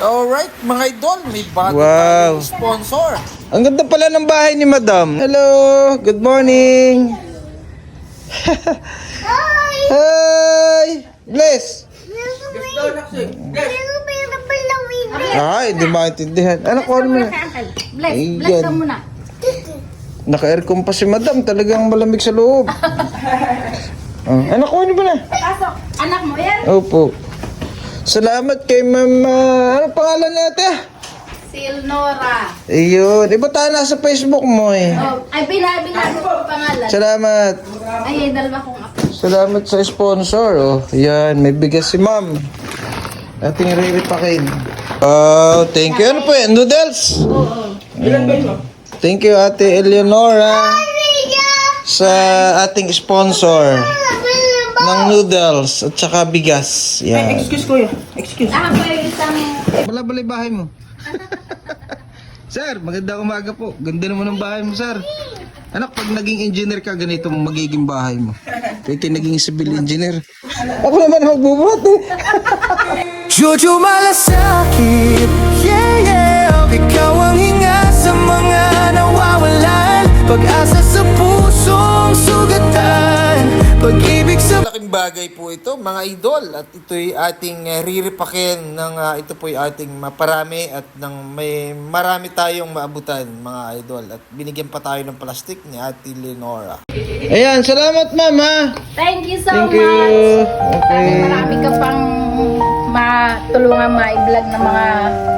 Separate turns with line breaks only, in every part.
Alright, mga idol, may bago
Wow.
tayong sponsor.
Ang ganda pala ng bahay ni Madam. Hello, good morning. Hi. Bless. Ay, hindi maintindihan. Ano ko naman?
Bless
Ayan.
ka muna.
Naka-aircon pa si Madam. Talagang malamig sa loob. Ano ko ba na?
Pasok. Anak mo yan?
Opo. Salamat kay Mama. Ano pangalan natin?
Silnora.
Ayun. Iba tayo nasa Facebook mo eh.
Oh, ay, binago ko pangalan.
Salamat.
Ay, dalawa kong apo.
Salamat sa sponsor. Oh, yan. May bigas si Ma'am. Ating riripakin. Oh, thank you. Ano po yan? Noodles?
Oo.
Thank you, Ate Eleonora. Sa ating sponsor ng noodles at saka bigas. Yan.
Excuse kuya, excuse.
Ako ay isang...
Balay bahay mo. Sir, magandang umaga po. Ganda naman ng bahay mo, sir. Anak, pag naging engineer ka, ganito magiging bahay mo. Kaya naging civil engineer. Ako naman magbubuhat eh.
Jojo malasakit, yeah, yeah. Ikaw ang hinga sa mga nawawalan. Pag-asa sa pusong sugatan. Pag-ibig sa
Malaking bagay po ito, mga idol. At ito'y ating riripakin ng ito po'y ating maparami at may marami tayong maabutan, mga idol. At binigyan pa tayo ng plastic ni Ate Leonora.
Ayan, salamat, Mama.
Thank you so
Thank
much.
you. Okay.
Marami ka pang matulungan ma-vlog ng mga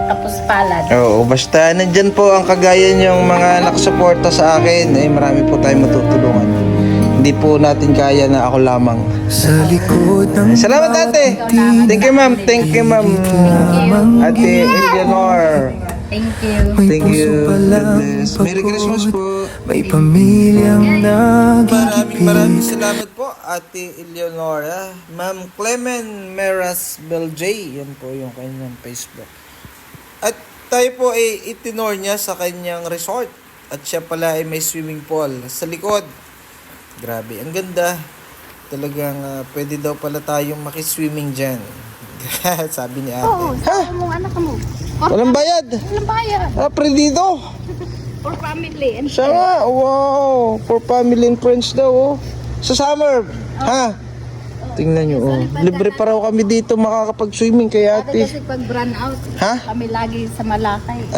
kapuspalad.
Oo, basta nandyan po ang kagaya niyong mga nakasuporta sa akin. Ay, marami po tayong matutulungan. Hindi po natin kaya na ako lamang.
sa likod ng
Salamat, ate. Thank you, ma'am. Thank you, ma'am. Ate Eleanor.
Thank you.
may
Thank you.
puso
God
palang
bless. Merry Christmas po.
May pamilyang
Maraming
nagigipit.
salamat po, Ate Eleonora. Ma'am Clement Meras Beljay. Yan po yung kanyang Facebook. At tayo po ay itinor niya sa kanyang resort. At siya pala ay may swimming pool sa likod. Grabe, ang ganda. Talagang pwede daw pala tayong makiswimming dyan. Sabi ni ate.
Oo, sa mong anak mo.
Walang bayad.
Walang bayad.
Dito.
For family. And
Siya nga. Wow. For family and friends daw. Oh. Sa summer. Ha? Tingnan nyo. Oh. Libre pa raw kami dito makakapag-swimming kay
Dati
ate.
kasi pag run out,
Ha?
kami lagi sa Malakay.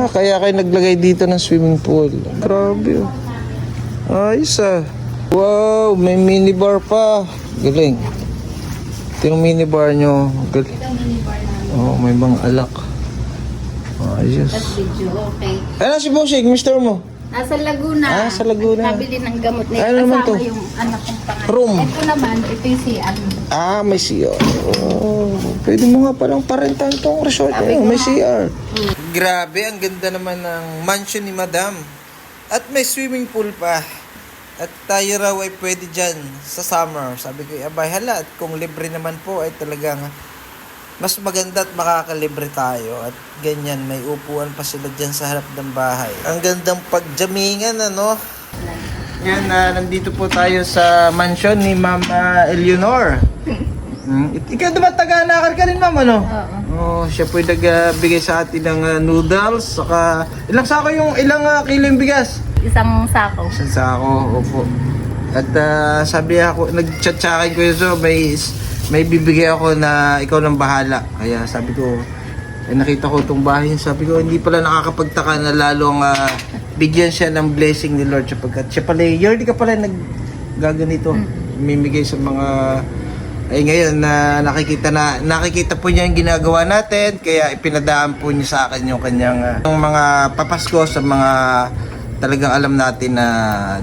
Kaya kayo naglagay dito ng swimming pool. Grabe. Oh. Ayos ah. Wow, may minibar pa. Galing. Ito yung minibar nyo. Galing.
Ito minibar namin.
Oh, may mga alak. Ayos.
Tapos video, okay.
Ano si Bossing, mister mo?
Nasa Laguna.
Sa Laguna.
Nabili ng gamot na
Ano naman to?
yung anak kong pangalan.
Room.
Ito naman, ito yung si
May CR. Oh, pwede mo nga palang parentahan tong resort. May CR.
Grabe, ang ganda naman ng mansion ni Madam. At may swimming pool pa. At tayo raw ay pwede dyan sa summer. Sabi ko, abay hala. At kung libre naman po ay talagang mas maganda at makakalibre tayo. At ganyan, may upuan pa sila dyan sa harap ng bahay. Ang gandang pagjamingan, ano? Yan, nandito po tayo sa mansion ni Ma'am Eleanor. Ikaw naman taga-anakar ka rin, Ma'am, ano?
Oo.
Siya po yung nagbigay sa atin ng noodles. Saka, ilang kilo yung bigas?
Isang sako.
Isang sako, opo. At sabi ako, nag-chat sa akin ko yun, so may bibigay ako na ikaw nang bahala. Kaya sabi ko, nakita ko itong bahay. Sabi ko, hindi pala nakakapagtaka na lalong bigyan siya ng blessing ni Lord. Sapagkat siya pala, yearly ka pala naggaganito. Mimigay sa mga, ay ngayon na nakikita po niya yung ginagawa natin. Kaya ipinadaan po niya sa akin yung kanyang yung mga papasko sa mga talagang alam natin na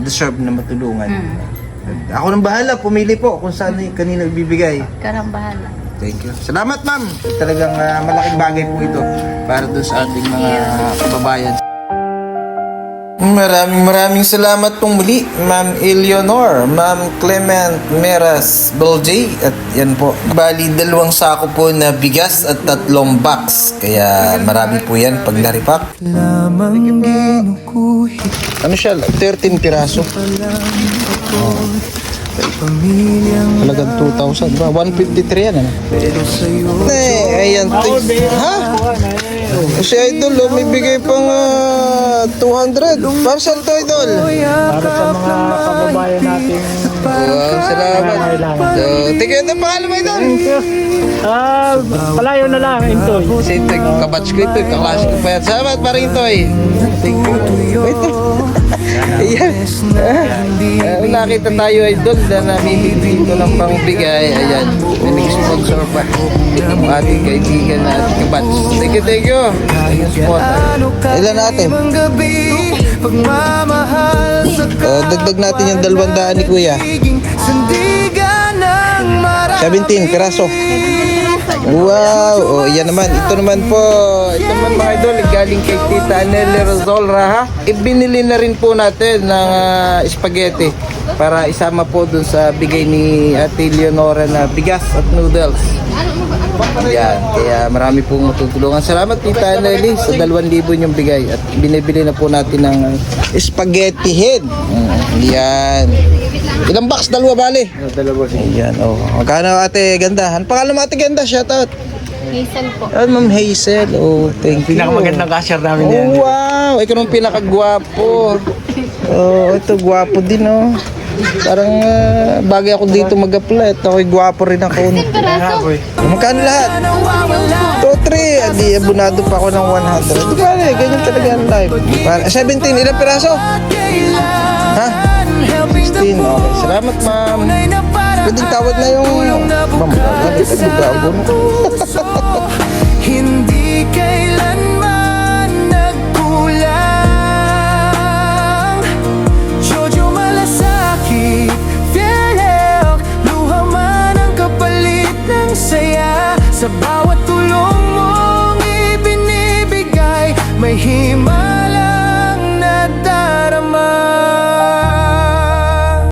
deserve na matulungan. Ako nang bahala, pumili po kung saan kanino ibibigay.
Karang bahala.
Thank you. Salamat, ma'am. Talagang malaking bagay po ito para doon sa ating mga kababayan. Maraming salamat pong muli, Ma'am Eleanor, Ma'am Clement Meras Beljay. At yan po, bali 2 sako po na bigas at 3 box. Kaya marami po yan pag naripak.
lamang ginuguhit
Ano siya? 13 piraso.
palang Pamilyang
Halagang 2,000 ba? 153 yan ano?
pero sa'yo
Ayan. Ha? Si Idol, oh, may bigay pang 200. Para saan to, Idol?
Para sa mga kababayan natin.
Wow, salamat. So, tingnan ito pangalan mo, Idol.
Palayo na lang, Intoy.
Kasi ito, kabatch ko ito, kaklase ko pa yan. Salamat, parang ito eh. Thank you. Wait. Ayan. Nakita tayo, Idol, na namimili ito ng pangbigay. Ayan, may nag-sponsor pa. Ang ating kaibigan na ating kabatch. Thank you, thank you. Thank you, sponsor. Ilan natin?
ang gabi Pagmamahal sa
Dagdag natin yung 200 ni Kuya.
kagiging sandigan ng marami
17 piraso. Wow! O, yan naman. Ito naman po. Ito naman mga idol. Galing kay Tita Nelly Rozolra, ha? Ibinili na rin po natin ng spaghetti para isama po dun sa bigay ni Ate Leonora na bigas at noodles. Yan. Kaya marami pong matutulungan. Salamat Tita Nelly sa 2,000 yung bigay. At binibili na po natin ng spaghetti head. Yan. Ilang box? Dalawa bali?
Dalawa siya.
Ayan, oh. Magkano ate ganda? Ano pangalan mo ate ganda? Shout out.
Hazel po.
Ma'am Hazel. Oh, thank you.
Pinakamagandang cashier namin yan.
Oh, wow. Ikaw ang pinakagwapo. Oh, ito gwapo din, oh. Parang bagay ako dito mag-apply. Ito ako'y gwapo rin ako. Magkano lahat? 2, 3. Adi, abunado pa ako ng 100. Di ba, ganyan talaga ang life. 17, ilang piraso? Ha? 16. Okay, salamat ma'am. Pwedeng tawad na yung... Ma'am, nagbago na.
Hindi kailanman nagkulang Jojo malasakit Fiel luha man ang kapalit ng saya Sa bawat tulong mong ibinibigay May himay